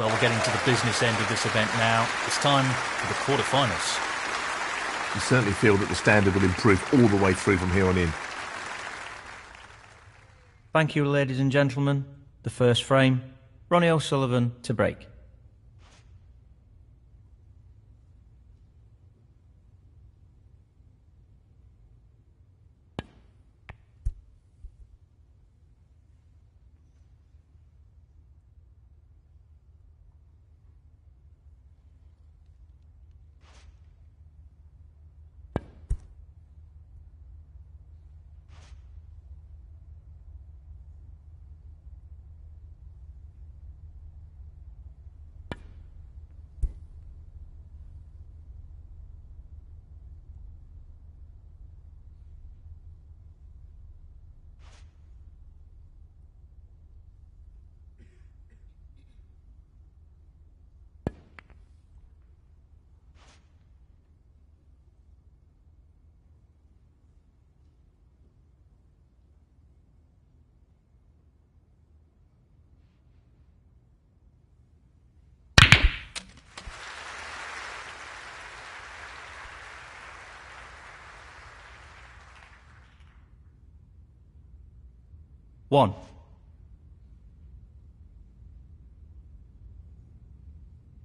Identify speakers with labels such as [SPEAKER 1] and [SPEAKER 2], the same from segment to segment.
[SPEAKER 1] Well, we're getting to the business end of this event now. It's time for the quarter-finals.
[SPEAKER 2] You certainly feel that the standard will improve all the way through from here on in.
[SPEAKER 3] Thank you, ladies and gentlemen. The first frame, Ronnie O'Sullivan to break. One.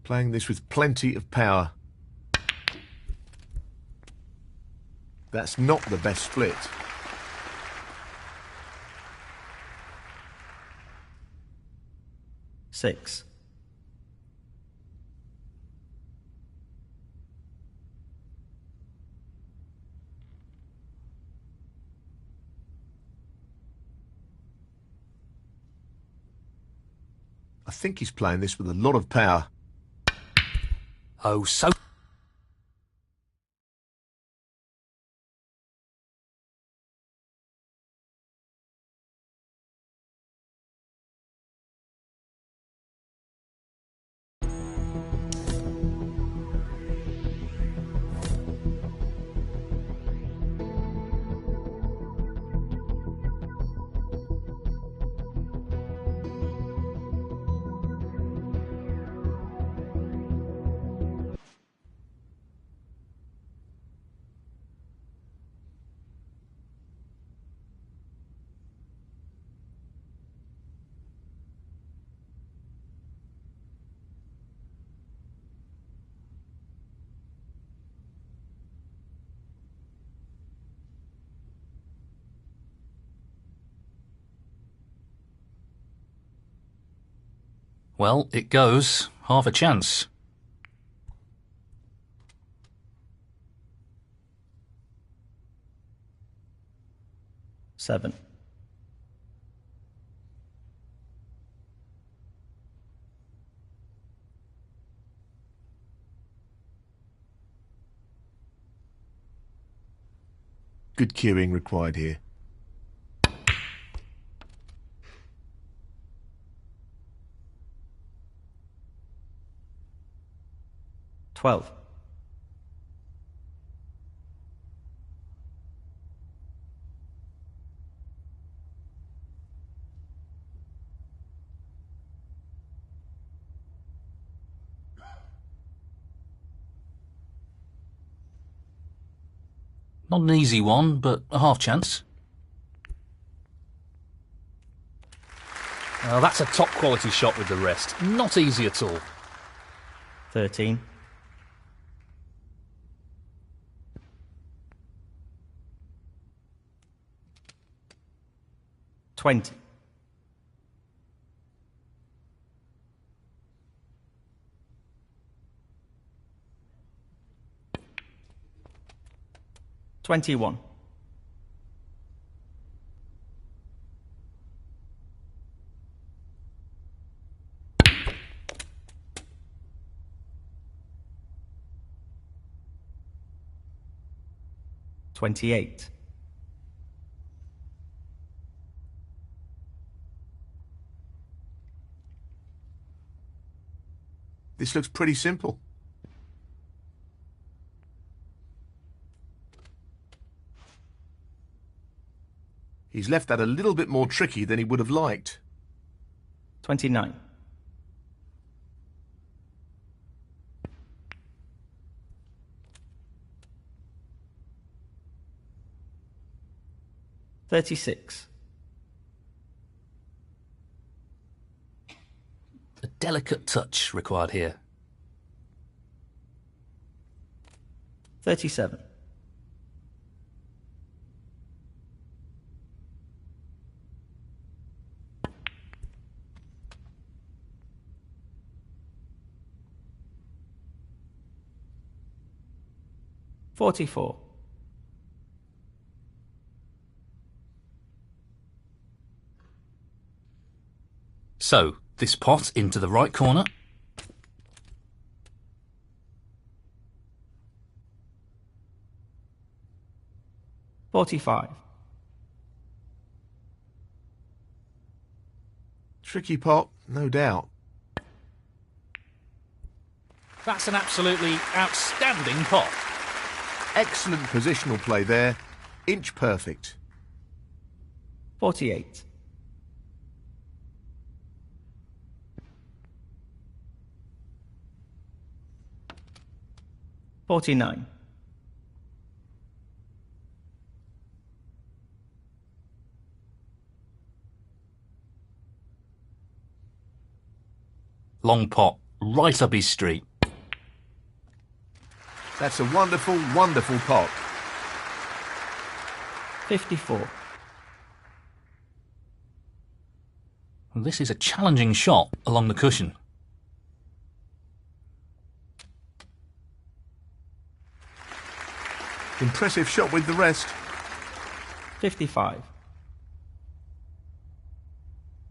[SPEAKER 2] Playing this with plenty of power. That's not the best split.
[SPEAKER 3] Six.
[SPEAKER 2] I think he's playing this with a lot of power.
[SPEAKER 1] Oh, so... Well, it goes. Half a chance.
[SPEAKER 3] Seven.
[SPEAKER 2] Good cueing required here.
[SPEAKER 3] 12.
[SPEAKER 1] Not an easy one, but a half chance. That's a top quality shot with the rest. Not easy at all.
[SPEAKER 3] 13. 20. 21. 28.
[SPEAKER 2] 'This looks pretty simple. He's left that a little bit more tricky than he would have liked.
[SPEAKER 3] 29. 36.
[SPEAKER 1] A delicate touch required here.
[SPEAKER 3] 37. 44.
[SPEAKER 1] So, this pot into the right corner.
[SPEAKER 3] $45.
[SPEAKER 2] Tricky pot, no doubt.
[SPEAKER 1] That's an absolutely outstanding pot.
[SPEAKER 2] Excellent positional play there. Inch perfect.
[SPEAKER 3] 48. 49.
[SPEAKER 1] 'Long pot, right up his street.
[SPEAKER 2] That's a wonderful, wonderful pot.
[SPEAKER 3] 54.
[SPEAKER 1] This is a challenging shot along the cushion.
[SPEAKER 2] Impressive shot with the rest.
[SPEAKER 3] 55.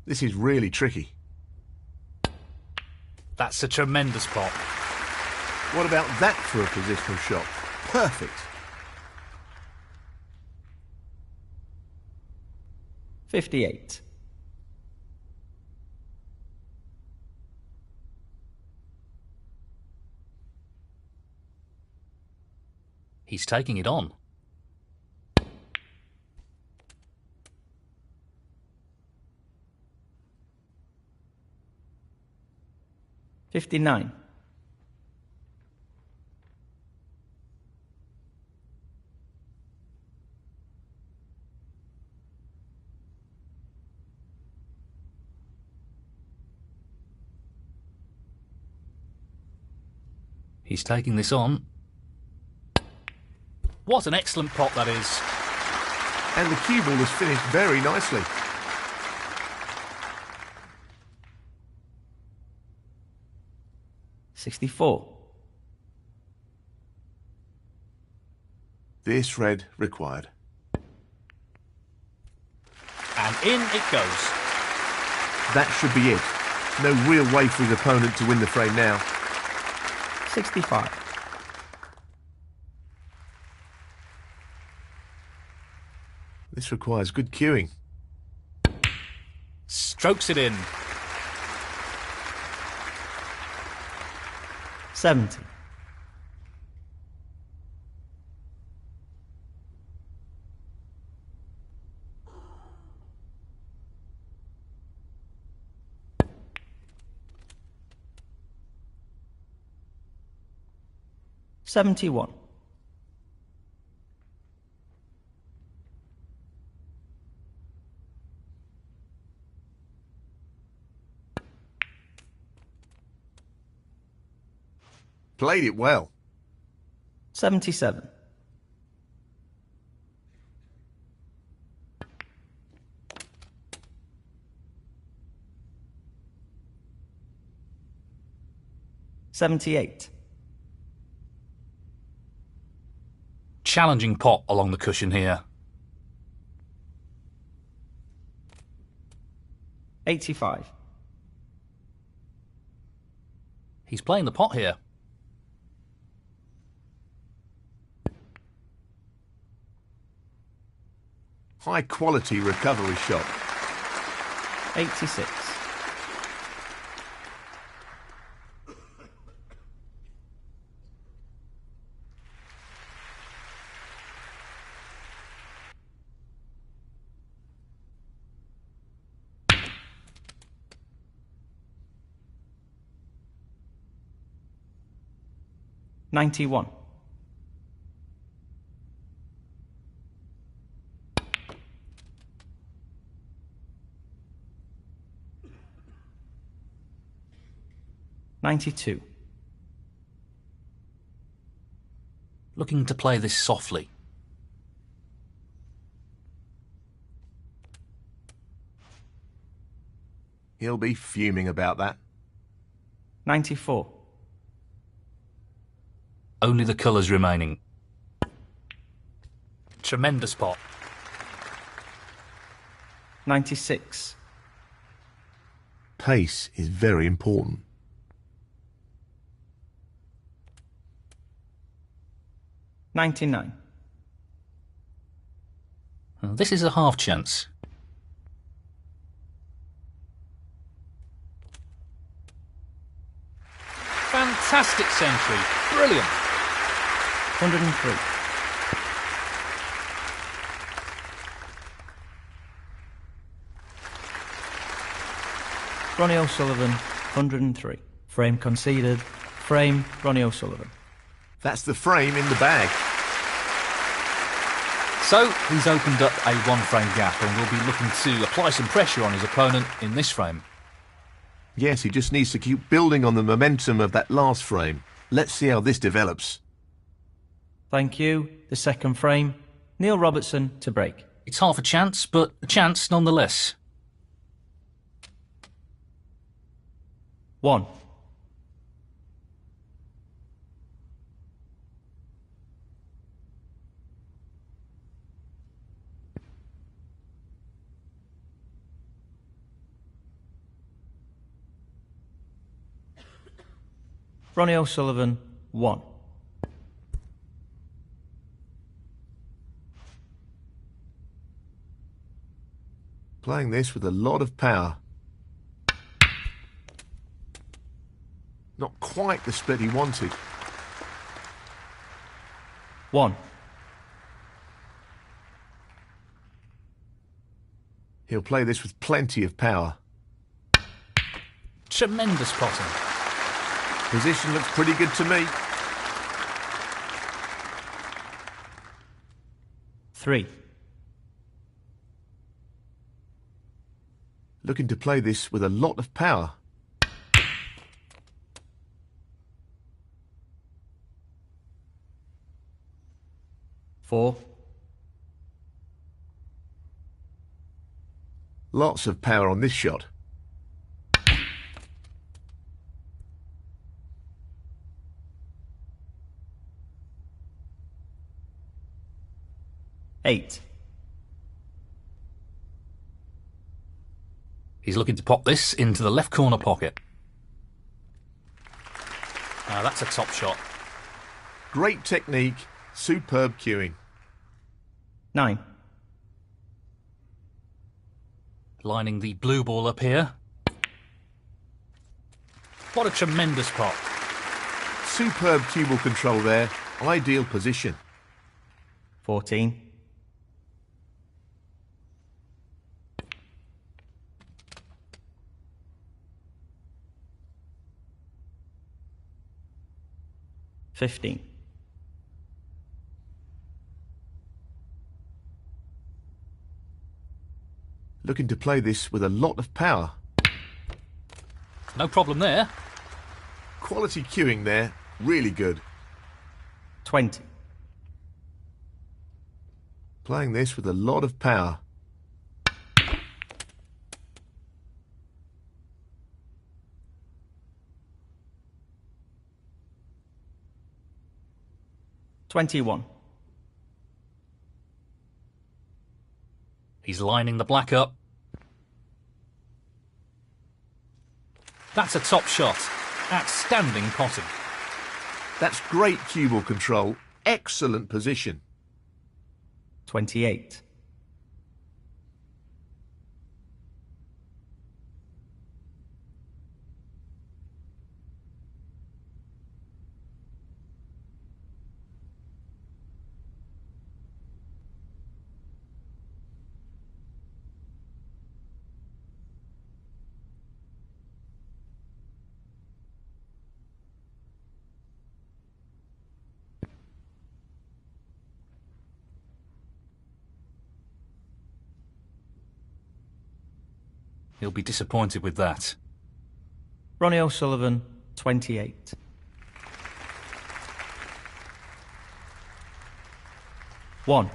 [SPEAKER 2] This is really tricky.
[SPEAKER 1] That's a tremendous pot.
[SPEAKER 2] What about that for a positional shot? Perfect.
[SPEAKER 3] 58.
[SPEAKER 1] He's taking it on.
[SPEAKER 3] $59.
[SPEAKER 1] He's taking this on. What an excellent pot that is.
[SPEAKER 2] And the cue ball has finished very nicely.
[SPEAKER 3] $64.
[SPEAKER 2] This red required.
[SPEAKER 1] And in it goes.
[SPEAKER 2] That should be it. No real way for his opponent to win the frame now.
[SPEAKER 3] 65.
[SPEAKER 2] This requires good cueing.
[SPEAKER 1] Strokes it in.
[SPEAKER 3] 70. $71.
[SPEAKER 2] Played it well.
[SPEAKER 3] 77. $78.
[SPEAKER 1] Challenging pot along the cushion here.
[SPEAKER 3] 85.
[SPEAKER 1] He's playing the pot here.
[SPEAKER 2] High quality recovery shot.
[SPEAKER 3] 86. $91. 92.
[SPEAKER 1] Looking to play this softly.
[SPEAKER 2] He'll be fuming about that.
[SPEAKER 3] 94.
[SPEAKER 1] Only the colours remaining. Tremendous pot.
[SPEAKER 3] 96.
[SPEAKER 2] Pace is very important.
[SPEAKER 3] 99.
[SPEAKER 1] This is a half chance. Fantastic century. Brilliant.
[SPEAKER 3] 103. Ronnie O'Sullivan, 103. Frame conceded. Frame, Ronnie O'Sullivan.
[SPEAKER 2] That's the frame in the bag.
[SPEAKER 1] So, he's opened up a one-frame gap and will be looking to apply some pressure on his opponent in this frame.
[SPEAKER 2] Yes, he just needs to keep building on the momentum of that last frame. Let's see how this develops.
[SPEAKER 3] Thank you. The second frame, Neil Robertson to break.
[SPEAKER 1] It's half a chance, but a chance nonetheless.
[SPEAKER 3] 1. Ronnie O'Sullivan, 1.
[SPEAKER 2] Playing this with a lot of power. Not quite the split he wanted.
[SPEAKER 3] 1.
[SPEAKER 2] He'll play this with plenty of power.
[SPEAKER 1] Tremendous potting.
[SPEAKER 2] Position looks pretty good to me.
[SPEAKER 3] 3.
[SPEAKER 2] Looking to play this with a lot of power.
[SPEAKER 3] 4.
[SPEAKER 2] Lots of power on this shot.
[SPEAKER 3] 8.
[SPEAKER 1] He's looking to pop this into the left corner pocket. Now that's a top shot.
[SPEAKER 2] Great technique, superb cueing.
[SPEAKER 3] 9.
[SPEAKER 1] Lining the blue ball up here. What a tremendous pot.
[SPEAKER 2] Superb cue ball control there. Ideal position.
[SPEAKER 3] 14. 15.
[SPEAKER 2] Looking to play this with a lot of power.
[SPEAKER 1] No problem there.
[SPEAKER 2] Quality cueing there, really good.
[SPEAKER 3] 20.
[SPEAKER 2] Playing this with a lot of power.
[SPEAKER 3] 21.
[SPEAKER 1] He's lining the black up. That's a top shot. Outstanding potting.
[SPEAKER 2] That's great cue ball control. Excellent position.
[SPEAKER 3] 28.
[SPEAKER 1] He'll be disappointed with that.
[SPEAKER 3] Ronnie O'Sullivan, 28. One.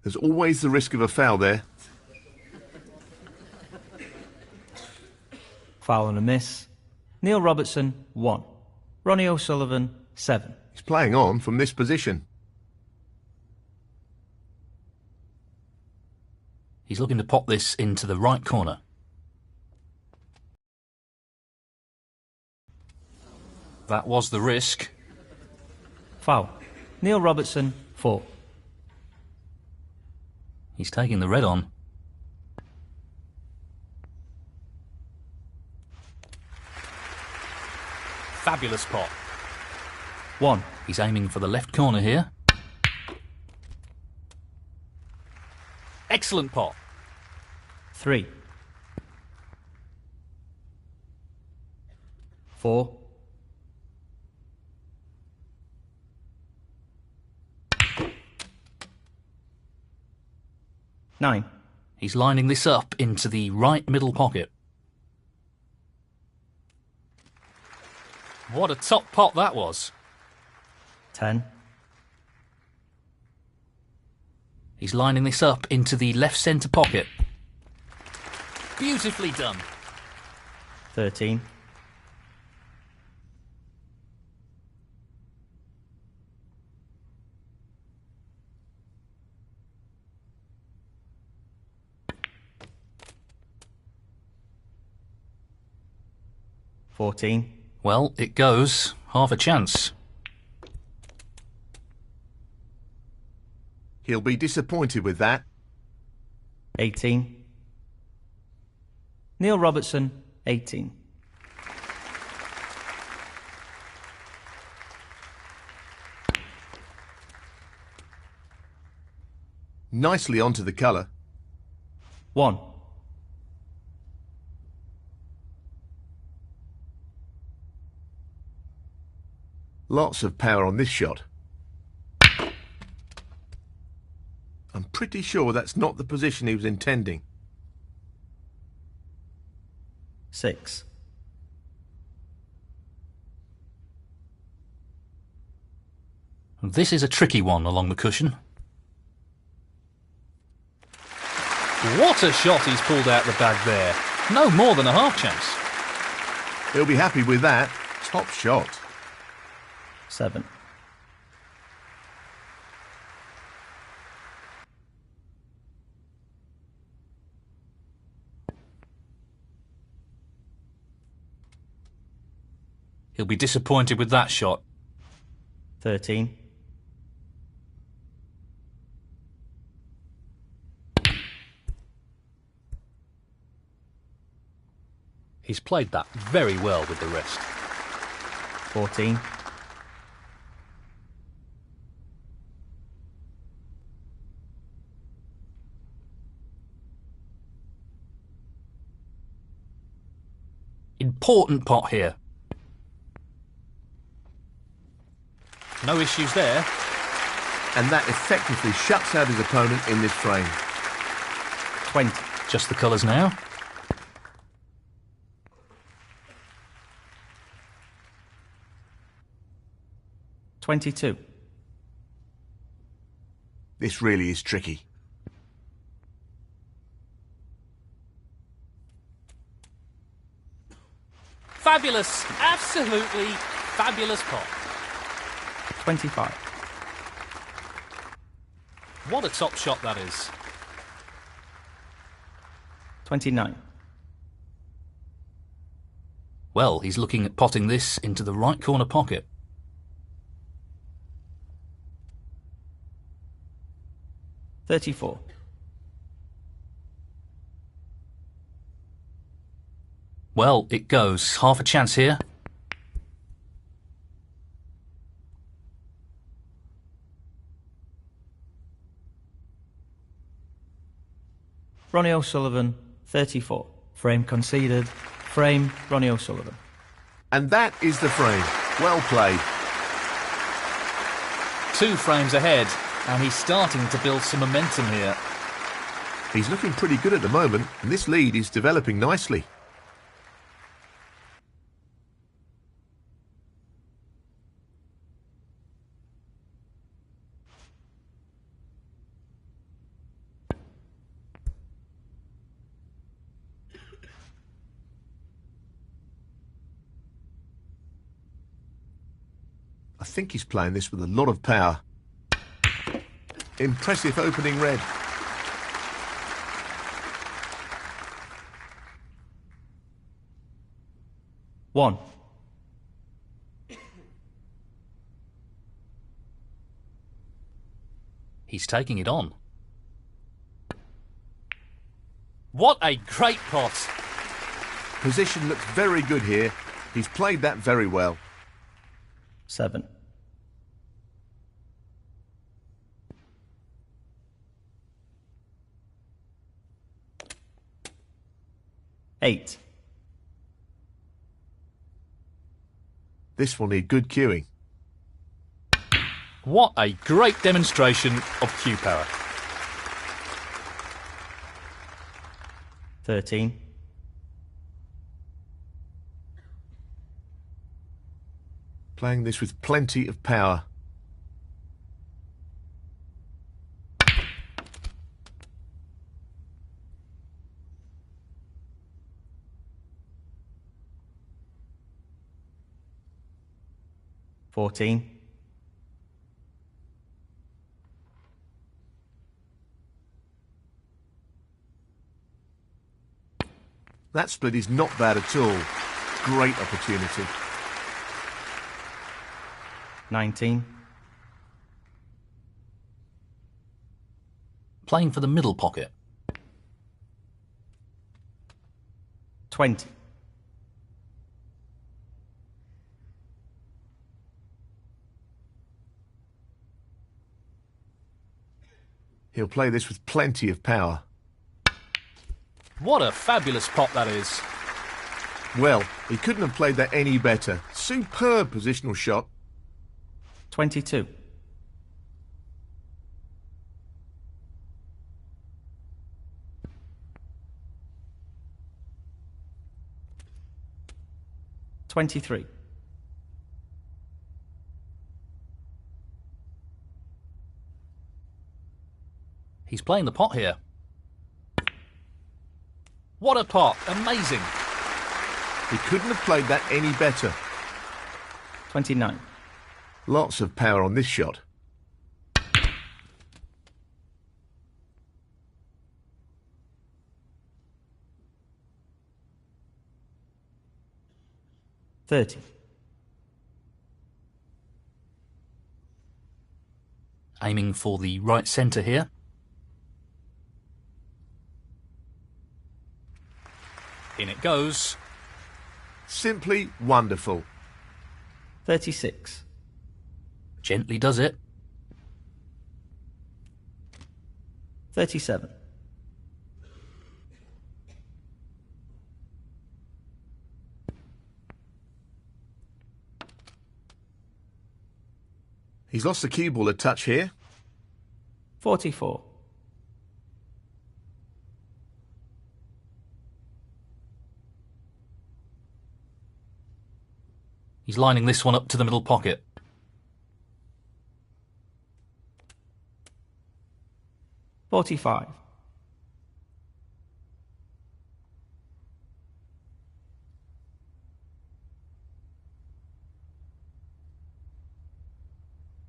[SPEAKER 2] There's always the risk of a foul there.
[SPEAKER 3] Foul and a miss. Neil Robertson, 1. Ronnie O'Sullivan, 7.
[SPEAKER 2] He's playing on from this position.
[SPEAKER 1] He's looking to pop this into the right corner. That was the risk.
[SPEAKER 3] Foul. Neil Robertson, 4.
[SPEAKER 1] He's taking the red on. Fabulous pot.
[SPEAKER 3] 1.
[SPEAKER 1] He's aiming for the left corner here. Excellent pot.
[SPEAKER 3] 3. 4. 9.
[SPEAKER 1] He's lining this up into the right middle pocket. What a top pot that was.
[SPEAKER 3] 10.
[SPEAKER 1] He's lining this up into the left centre pocket. Beautifully done.
[SPEAKER 3] 13. 14.
[SPEAKER 1] Well, it goes. Half a chance.
[SPEAKER 2] He'll be disappointed with that.
[SPEAKER 3] 18. Neil Robertson, 18.
[SPEAKER 2] Nicely onto the colour.
[SPEAKER 3] 1.
[SPEAKER 2] Lots of power on this shot. I'm pretty sure that's not the position he was intending.
[SPEAKER 3] 6.
[SPEAKER 1] This is a tricky one along the cushion. What a shot he's pulled out the bag there. No more than a half chance.
[SPEAKER 2] He'll be happy with that. Top shot.
[SPEAKER 3] 7.
[SPEAKER 1] He'll be disappointed with that shot.
[SPEAKER 3] 13.
[SPEAKER 1] He's played that very well with the wrist.
[SPEAKER 3] 14.
[SPEAKER 1] Important pot here. No issues there.
[SPEAKER 2] And that effectively shuts out his opponent in this frame.
[SPEAKER 3] 20.
[SPEAKER 1] Just the colours now.
[SPEAKER 3] 22.
[SPEAKER 2] This really is tricky.
[SPEAKER 1] Fabulous. Absolutely fabulous pot.
[SPEAKER 3] 25.
[SPEAKER 1] What a top shot that is.
[SPEAKER 3] 29.
[SPEAKER 1] Well, he's looking at potting this into the right corner pocket.
[SPEAKER 3] 34.
[SPEAKER 1] Well, it goes. Half a chance here.
[SPEAKER 3] Ronnie O'Sullivan, 34. Frame conceded. Frame, Ronnie O'Sullivan.
[SPEAKER 2] And that is the frame. Well played.
[SPEAKER 1] 2 frames ahead, And he's starting to build some momentum here.
[SPEAKER 2] He's looking pretty good at the moment, and this lead is developing nicely. I think he's playing this with a lot of power. Impressive opening red.
[SPEAKER 3] One.
[SPEAKER 1] He's taking it on. What a great pot!
[SPEAKER 2] Position looks very good here. He's played that very well.
[SPEAKER 3] 7. 8.
[SPEAKER 2] This will need good cueing.
[SPEAKER 1] What a great demonstration of cue power.
[SPEAKER 3] 13.
[SPEAKER 2] Playing this with plenty of power.
[SPEAKER 3] $14.
[SPEAKER 2] That split is not bad at all. Great opportunity.
[SPEAKER 3] 19.
[SPEAKER 1] Playing for the middle pocket.
[SPEAKER 3] 20.
[SPEAKER 2] He'll play this with plenty of power.
[SPEAKER 1] What a fabulous pot that is.
[SPEAKER 2] Well, he couldn't have played that any better. Superb positional shot.
[SPEAKER 3] 22. $23.
[SPEAKER 1] He's playing the pot here. What a pot! Amazing!
[SPEAKER 2] He couldn't have played that any better.
[SPEAKER 3] 29.
[SPEAKER 2] Lots of power on this shot.
[SPEAKER 3] $30.
[SPEAKER 1] Aiming for the right centre here. In it goes.
[SPEAKER 2] Simply wonderful.
[SPEAKER 3] 36.
[SPEAKER 1] Gently does it.
[SPEAKER 3] 37.
[SPEAKER 2] He's lost the cue ball a touch here.
[SPEAKER 3] 44.
[SPEAKER 1] He's lining this one up to the middle pocket.
[SPEAKER 3] 45.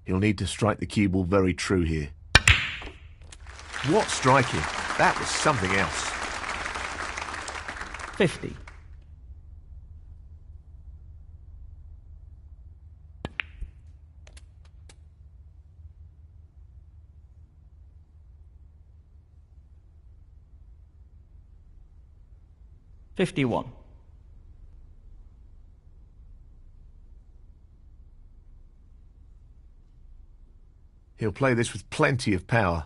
[SPEAKER 2] He'll need to strike the cue ball very true here. What striking! That was something else.
[SPEAKER 3] 50. $51.
[SPEAKER 2] He'll play this with plenty of power.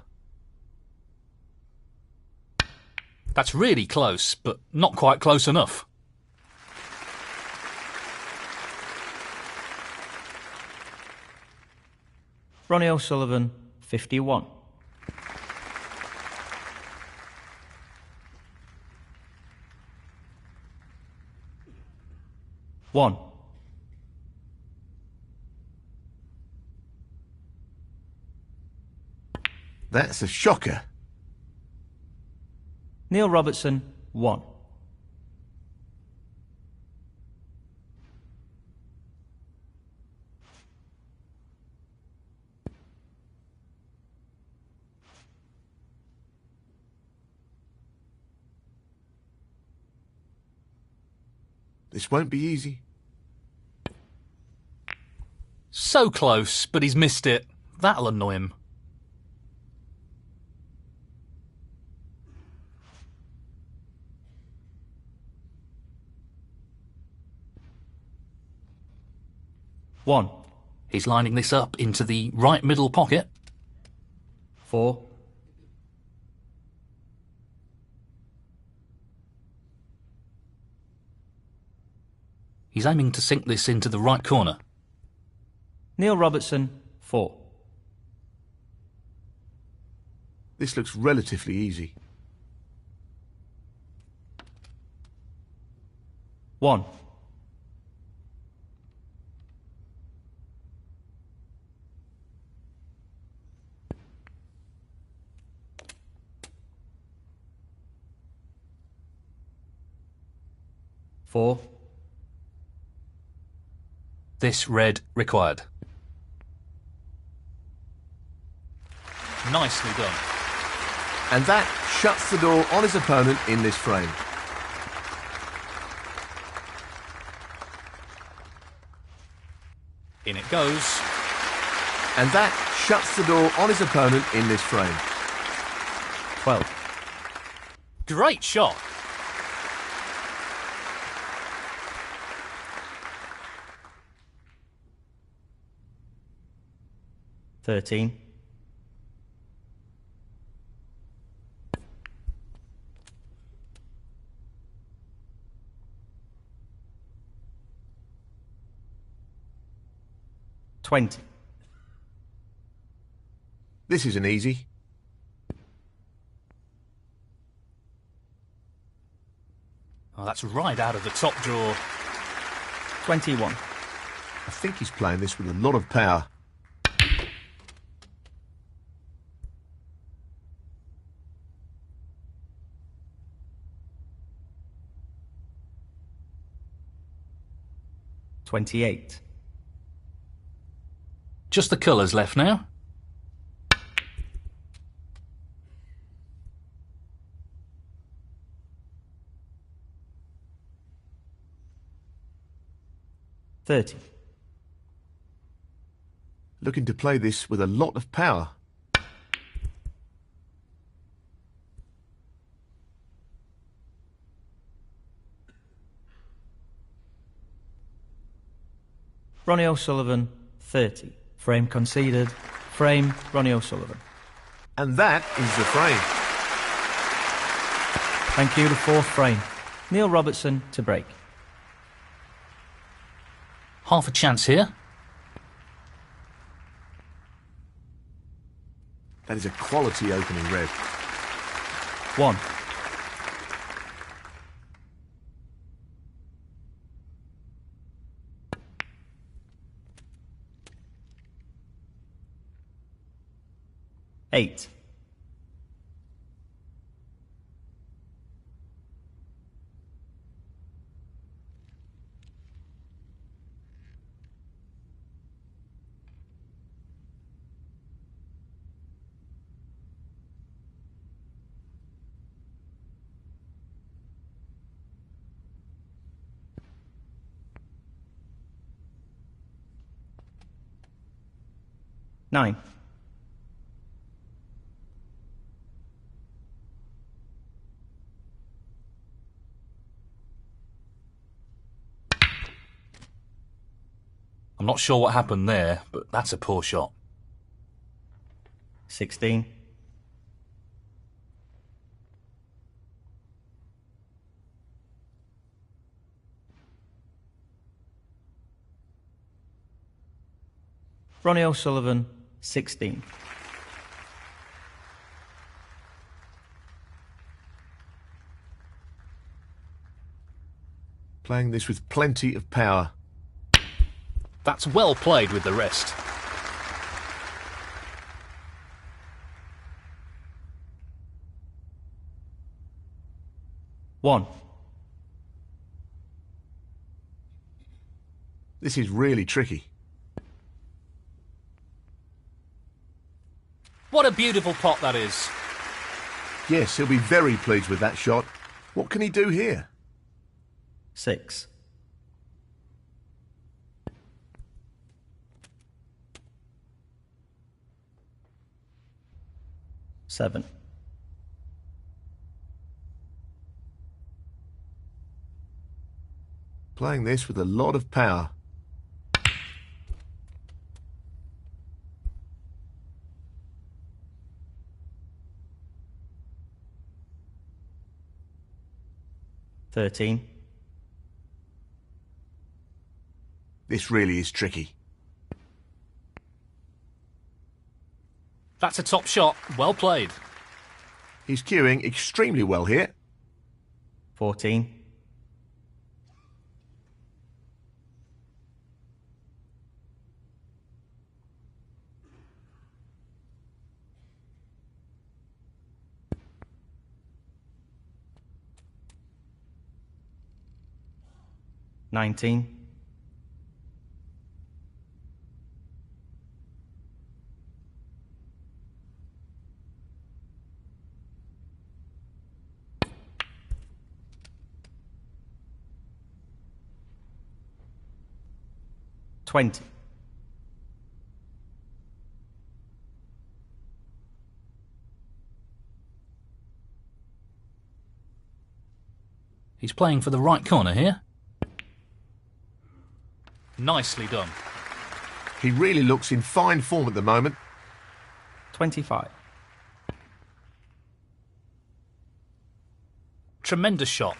[SPEAKER 1] That's really close, but not quite close enough.
[SPEAKER 3] Ronnie O'Sullivan, 51. One.
[SPEAKER 2] That's a shocker.
[SPEAKER 3] Neil Robertson, 1.
[SPEAKER 2] This won't be easy.
[SPEAKER 1] So close, but he's missed it. That'll annoy him.
[SPEAKER 3] One.
[SPEAKER 1] He's lining this up into the right middle pocket.
[SPEAKER 3] 4.
[SPEAKER 1] He's aiming to sink this into the right corner.
[SPEAKER 3] Neil Robertson, 4.
[SPEAKER 2] This looks relatively easy.
[SPEAKER 3] 1. Four.
[SPEAKER 1] This red required. Nicely done.
[SPEAKER 2] And that shuts the door on his opponent in this frame.
[SPEAKER 1] In it goes.
[SPEAKER 2] And that shuts the door on his opponent in this frame.
[SPEAKER 3] 12.
[SPEAKER 1] Great shot.
[SPEAKER 3] Thirteen. $20.
[SPEAKER 2] This isn't easy.
[SPEAKER 1] Oh, that's right out of the top drawer.
[SPEAKER 3] 21.
[SPEAKER 2] I think he's playing this with a lot of power.
[SPEAKER 3] $28.
[SPEAKER 1] Just the colours left now.
[SPEAKER 3] $30.
[SPEAKER 2] Looking to play this with a lot of power.
[SPEAKER 3] Ronnie O'Sullivan, 30. Frame conceded. Frame, Ronnie O'Sullivan.
[SPEAKER 2] And that is the frame.
[SPEAKER 3] Thank you, the fourth frame. Neil Robertson to break.
[SPEAKER 1] Half a chance here.
[SPEAKER 2] That is a quality opening red.
[SPEAKER 3] 1. $8. $9.
[SPEAKER 1] I'm not sure what happened there, but that's a poor shot.
[SPEAKER 3] 16. Ronnie O'Sullivan, 16.
[SPEAKER 2] Playing this with plenty of power.
[SPEAKER 1] That's well played with the wrist.
[SPEAKER 3] One.
[SPEAKER 2] This is really tricky.
[SPEAKER 1] What a beautiful pot that is.
[SPEAKER 2] Yes, he'll be very pleased with that shot. What can he do here?
[SPEAKER 3] 6. Seven.
[SPEAKER 2] Playing this with a lot of power.
[SPEAKER 3] Thirteen.
[SPEAKER 2] This really is tricky.
[SPEAKER 1] That's a top shot. Well played.
[SPEAKER 2] He's cueing extremely well here.
[SPEAKER 3] 14. Nineteen. $20.
[SPEAKER 1] He's playing for the right corner here. Nicely done.
[SPEAKER 2] He really looks in fine form at the moment.
[SPEAKER 3] 25.
[SPEAKER 1] Tremendous shot.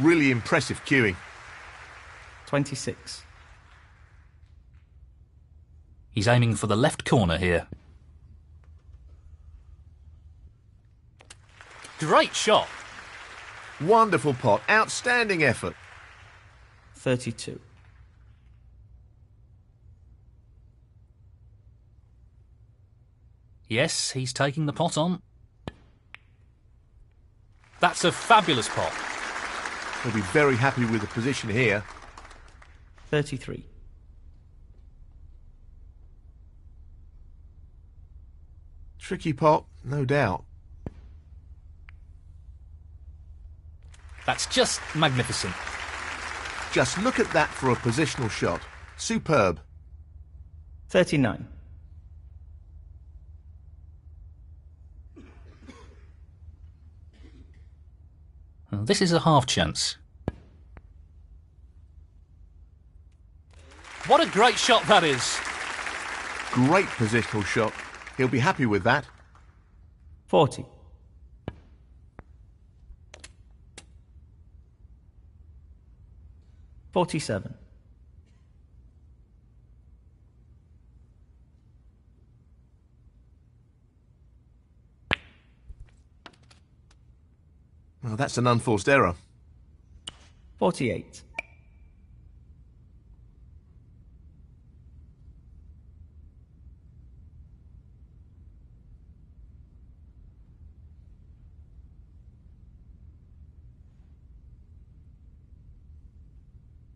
[SPEAKER 2] Really impressive cueing.
[SPEAKER 3] 26.
[SPEAKER 1] He's aiming for the left corner here. Great shot.
[SPEAKER 2] Wonderful pot. Outstanding effort.
[SPEAKER 3] 32.
[SPEAKER 1] Yes, he's taking the pot on. That's a fabulous pot.
[SPEAKER 2] He'll be very happy with the position here.
[SPEAKER 3] 33.
[SPEAKER 2] Tricky pot, no doubt.
[SPEAKER 1] That's just magnificent.
[SPEAKER 2] Just look at that for a positional shot. Superb.
[SPEAKER 3] 39.
[SPEAKER 1] This is a half chance. What a great shot that is.
[SPEAKER 2] Great positional shot. He'll be happy with that.
[SPEAKER 3] 40. $47.
[SPEAKER 2] Well, that's an unforced error.
[SPEAKER 3] 48.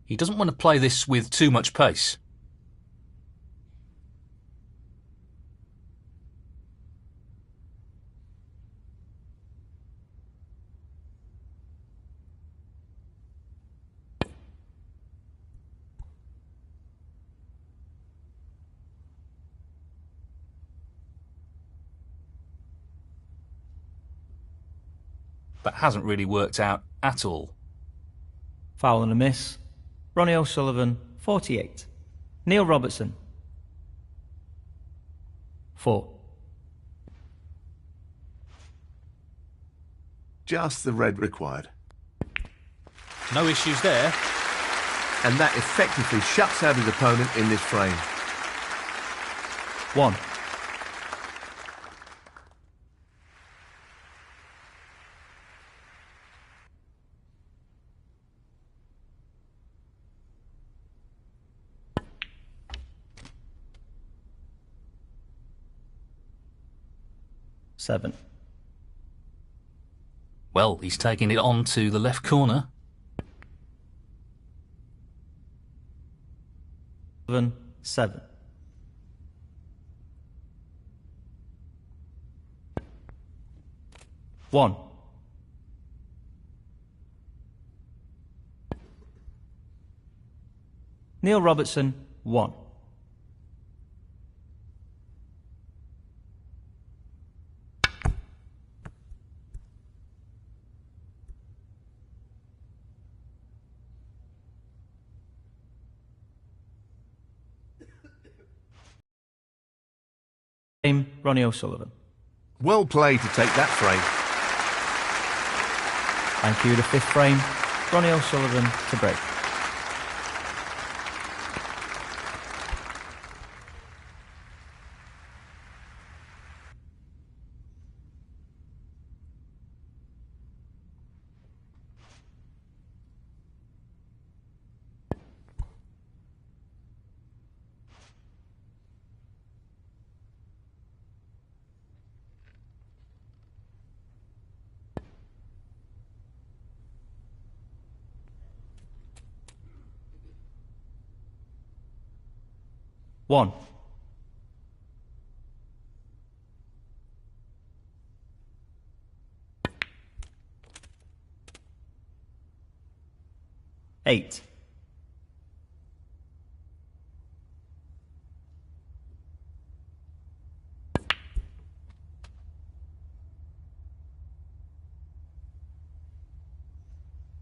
[SPEAKER 1] He doesn't want to play this with too much pace. That hasn't really worked out at all.
[SPEAKER 3] Foul and a miss. Ronnie O'Sullivan, 48. Neil Robertson, 4.
[SPEAKER 2] Just the red required.
[SPEAKER 1] No issues there.
[SPEAKER 2] And that effectively shuts out his opponent in this frame.
[SPEAKER 3] 1. 7.
[SPEAKER 1] Well, he's taking it on to the left corner.
[SPEAKER 3] 7. One. Neil Robertson, 1. Ronnie O'Sullivan.
[SPEAKER 2] Well played to take that frame.
[SPEAKER 3] Thank you. The 5th frame, Ronnie O'Sullivan to break. One. Eight.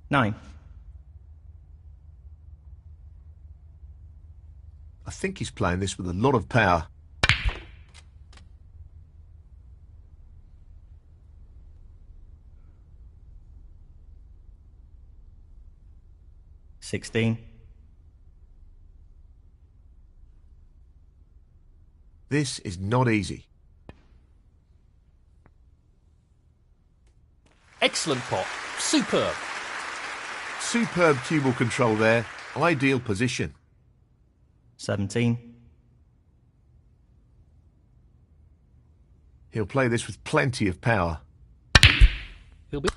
[SPEAKER 3] Nine.
[SPEAKER 2] I think he's playing this with a lot of power.
[SPEAKER 3] 16.
[SPEAKER 2] This is not easy.
[SPEAKER 1] Excellent pot. Superb.
[SPEAKER 2] Superb cue ball control there. Ideal position.
[SPEAKER 3] 17.
[SPEAKER 2] He'll play this with plenty of power.
[SPEAKER 1] He'll be...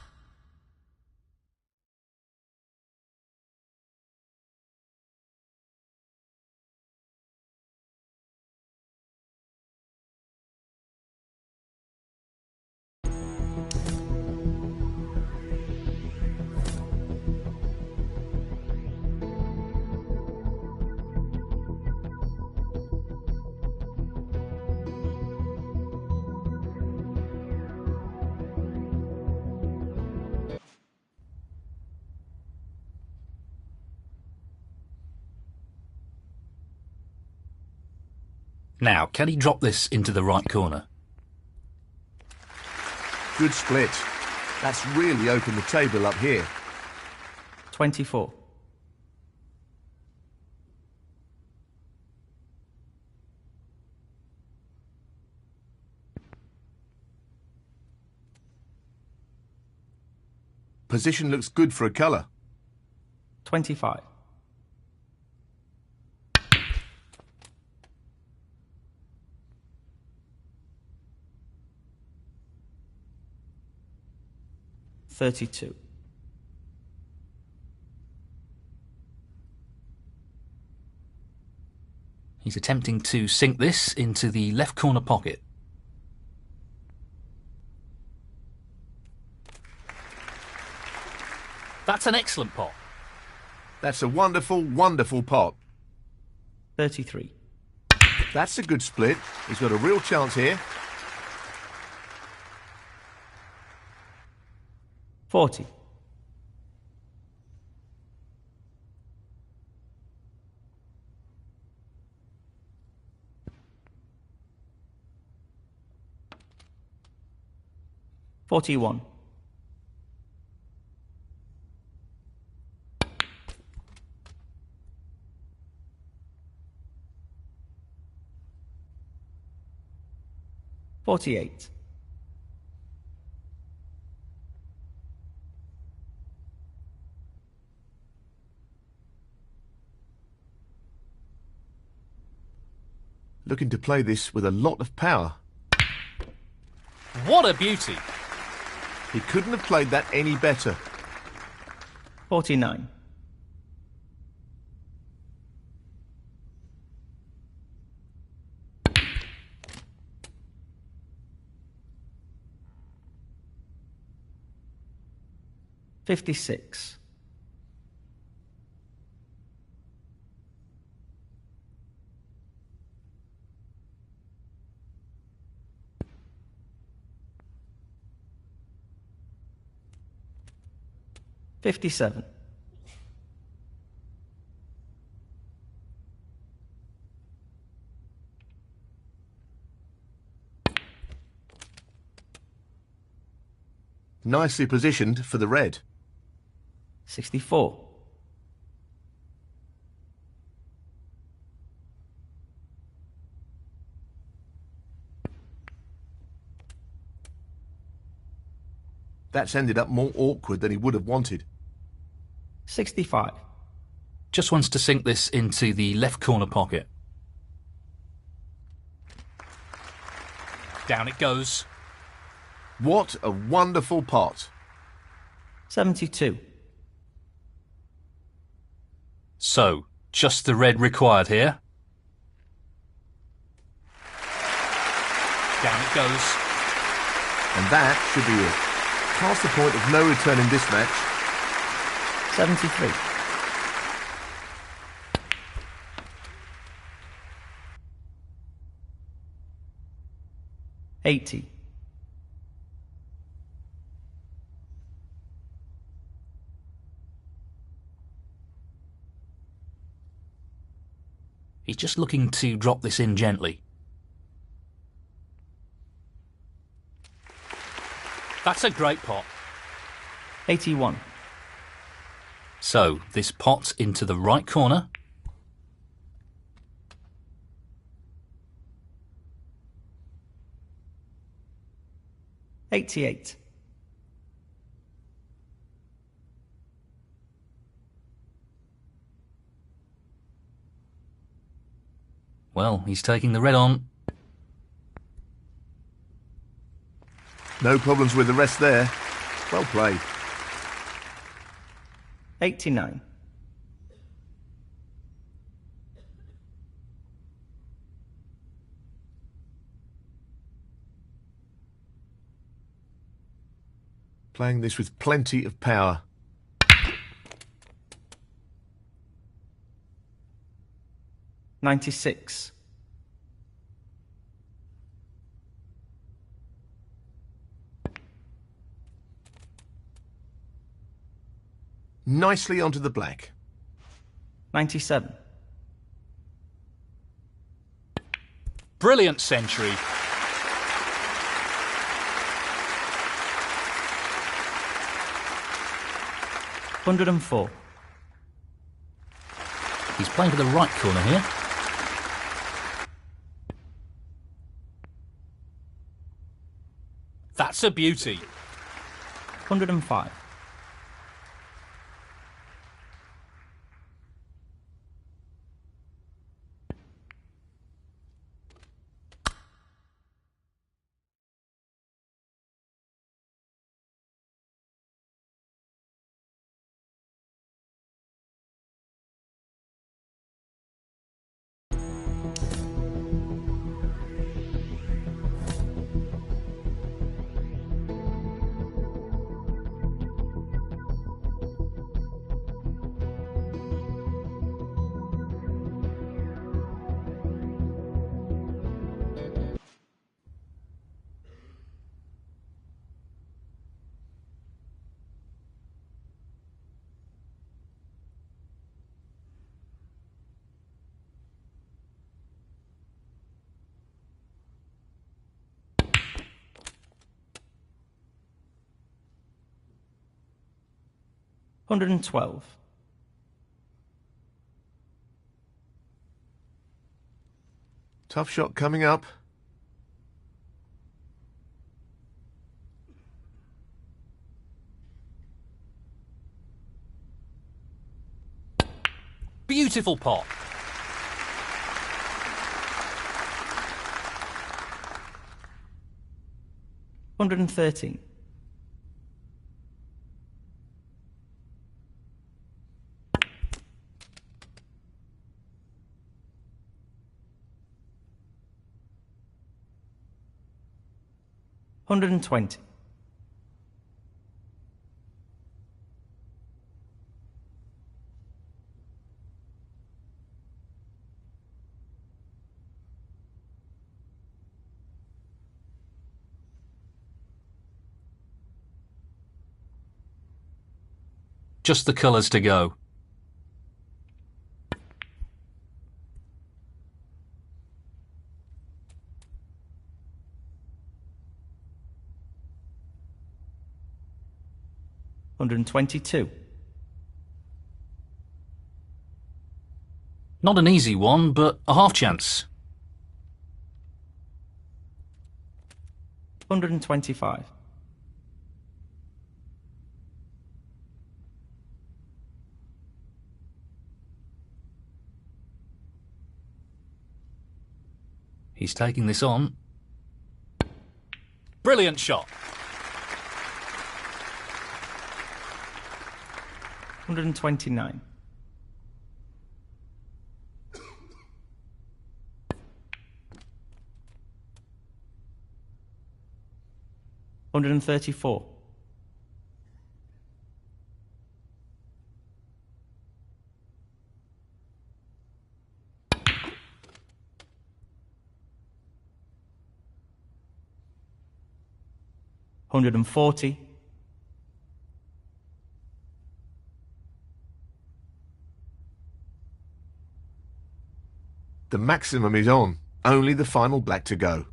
[SPEAKER 1] Now, can he drop this into the right corner?
[SPEAKER 2] Good split. That's really opened the table up here.
[SPEAKER 3] 24.
[SPEAKER 2] Position looks good for a colour.
[SPEAKER 3] 25. $32.
[SPEAKER 1] He's attempting to sink this into the left corner pocket. That's an excellent pot.
[SPEAKER 2] That's a wonderful, wonderful pot.
[SPEAKER 3] 33.
[SPEAKER 2] That's a good split. He's got a real chance here.
[SPEAKER 3] 40. $41. $48.
[SPEAKER 2] Looking to play this with a lot of power.
[SPEAKER 1] What a beauty!
[SPEAKER 2] He couldn't have played that any better.
[SPEAKER 3] 49. $56. 57.
[SPEAKER 2] 'Nicely positioned for the red.
[SPEAKER 3] 64.
[SPEAKER 2] 'That's ended up more awkward than he would have wanted.
[SPEAKER 3] 65.
[SPEAKER 1] Just wants to sink this into the left corner pocket. Down it goes.
[SPEAKER 2] What a wonderful pot.
[SPEAKER 3] 72.
[SPEAKER 1] So, just the red required here. Down it goes.
[SPEAKER 2] And that should be it. Past the point of no return in this match.
[SPEAKER 3] 73. 80.
[SPEAKER 1] 'He's just looking to drop this in gently. That's a great pot.
[SPEAKER 3] 81.
[SPEAKER 1] So, this pot into the right corner.
[SPEAKER 3] $88.
[SPEAKER 1] Well, he's taking the red on.
[SPEAKER 2] No problems with the rest there. Well played.
[SPEAKER 3] 89.
[SPEAKER 2] Playing this with plenty of power.
[SPEAKER 3] 96.
[SPEAKER 2] 'Nicely onto the black.
[SPEAKER 3] 97.
[SPEAKER 1] Brilliant century.
[SPEAKER 3] $104.
[SPEAKER 1] He's playing for the right corner here. That's a beauty.
[SPEAKER 3] 105. $112.
[SPEAKER 2] Tough shot coming up.
[SPEAKER 1] Beautiful pot.
[SPEAKER 3] 113. 120.
[SPEAKER 1] 'Just the colours to go.
[SPEAKER 3] $122.
[SPEAKER 1] Not an easy one, but a half chance.
[SPEAKER 3] 125.
[SPEAKER 1] 'He's taking this on. Brilliant shot.
[SPEAKER 3] 129. 134. 140.
[SPEAKER 2] 'The maximum is on. Only the final black to go.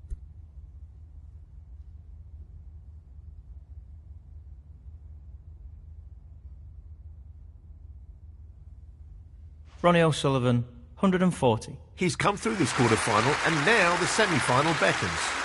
[SPEAKER 3] Ronnie O'Sullivan, 140.
[SPEAKER 2] He's come through this quarter-final, and now the semi-final beckons.